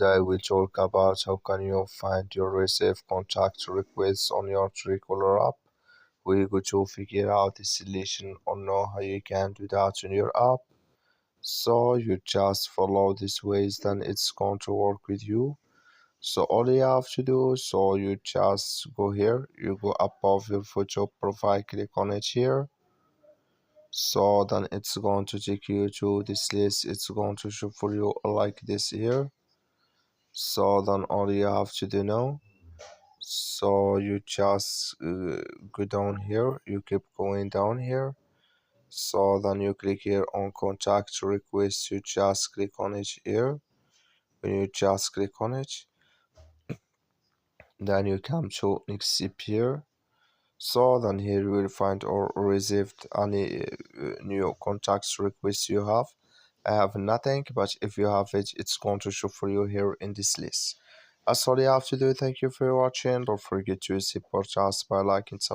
Today we talk about how can you find your received contact requests on your Truecaller app. We're going to figure out the solution or know how you can do that in your app. So you just follow these ways, then it's going to work with you. So all you have to do, so you just go here, you go above your photo profile, click on it here. So then it's going to take you to this list. It's going to show for you like this here. So then all you have to do now, so you just go down here, you keep going down here. So then you click here on contact request, you just click on it here. When you just click on it, then you come to next step here. So then here you will find or received any new contacts requests you have. I have nothing, but if you have it, it's going to show for you here in this list. That's all you have to do. Thank you for watching. Don't forget to support us by liking, subscribing.